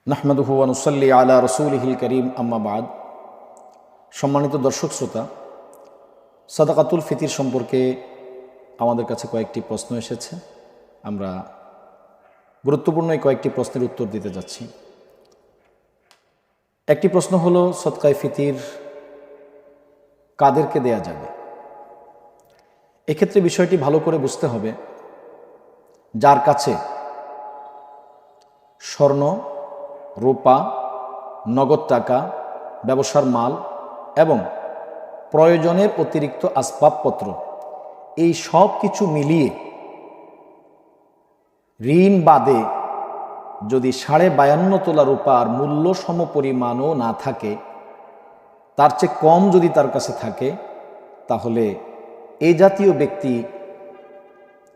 নাহমাদুহু ওয়া নুসাল্লি আলা রাসূলিহিল কারীম আম্মা বাদ। সম্মানিত দর্শক শ্রোতা, সাদাকাতুল ফিতির সম্পর্কে আমাদের কাছে কয়েকটি প্রশ্ন এসেছে। আমরা গুরুত্বপূর্ণ এই কয়েকটি প্রশ্নের উত্তর দিতে যাচ্ছি। একটি প্রশ্ন হলো, সদকায়ে ফিতির কাদেরকে দেয়া যাবে? এক্ষেত্রে বিষয়টি ভালো করে বুঝতে হবে। যার কাছে স্বর্ণ, রূপা, নগদ টাকা, ব্যবসার মাল এবং প্রয়োজনের অতিরিক্ত আসবাবপত্র, এই সব কিছু মিলিয়ে ঋণ বাদে যদি 52.5 তোলা রূপার মূল্য সমপরিমাণও না থাকে, তার চেয়ে কম যদি তার কাছে থাকে, তাহলে এই জাতীয় ব্যক্তি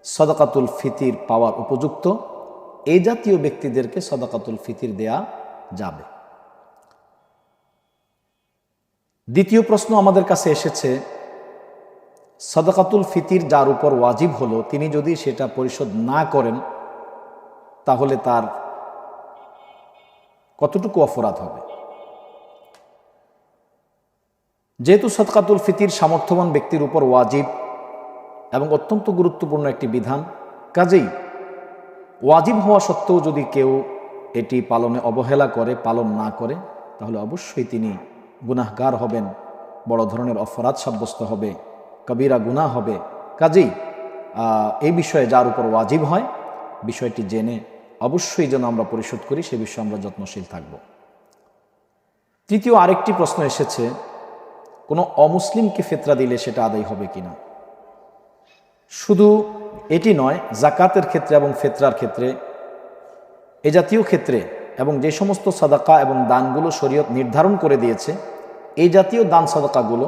সাদাকাতুল ফিতির পাওয়ার উপযুক্ত। এই জাতীয় ব্যক্তিদেরকে সাদাকাতুল ফিতির দেয়া যাবে। দ্বিতীয় প্রশ্ন আমাদের কাছে এসেছে, সাদাকাতুল ফিতির যার উপর ওয়াজিব হলো, তিনি যদি সেটা পরিশোধ না করেন, তাহলে তার কতটুকু অপরাধ হবে? যেহেতু সাদাকাতুল ফিতির সামর্থ্যবান ব্যক্তির উপর ওয়াজিব এবং অত্যন্ত গুরুত্বপূর্ণ একটি বিধান, কাজেই ওয়াজিব হওয়া সত্ত্বেও যদি কেউ এটি পালনে অবহেলা করে, পালন না করে, তাহলে অবশ্যই তিনি গুনাহগার হবেন, বড় ধরনের অপরাধ সাব্যস্ত হবে, কবিরা গুনাহ হবে। কাজেই এই বিষয়ে যার উপর ওয়াজিব হয়, বিষয়টি জেনে অবশ্যই যেন আমরা পরিশোধ করি, সে বিষয়ে আমরা যত্নশীল থাকব। তৃতীয় আরেকটি প্রশ্ন এসেছে, কোনো অমুসলিমকে ফিতরা দিলে সেটা আদায় হবে কিনা? শুধু এটি নয়, জাকাতের ক্ষেত্রে এবং ফিতরার ক্ষেত্রে, এ জাতীয় ক্ষেত্রে এবং যে সমস্ত সাদাকা এবং দানগুলো শরীয়ত নির্ধারণ করে দিয়েছে, এই জাতীয় দান সাদাকাগুলো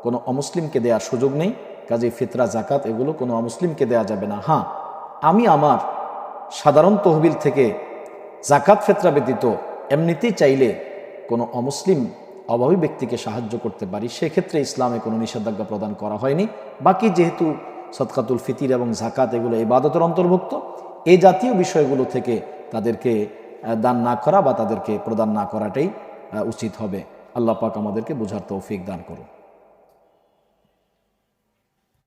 কোনো অমুসলিমকে দেওয়ার সুযোগ নেই। কাজে ফিতরা, জাকাত এগুলো কোনো অমুসলিমকে দেওয়া যাবে না। হ্যাঁ, আমি আমার সাধারণ তহবিল থেকে জাকাত ফিতরা ব্যতীত এমনিতেই চাইলে কোনো অমুসলিম অভাবী ব্যক্তিকে সাহায্য করতে পারি, সেক্ষেত্রে ইসলামে কোনো নিষেধাজ্ঞা প্রদান করা হয়নি। বাকি যেহেতু সাদকাতুল ফিতির এবং জাকাত এগুলো ইবাদতের অন্তর্ভুক্ত, এই জাতীয় বিষয়গুলো থেকে তাদেরকে দান না করা বা তাদেরকে প্রদান না করাটাই উচিত হবে। আল্লাহ পাক আমাদেরকে বোঝার তৌফিক দান করুন।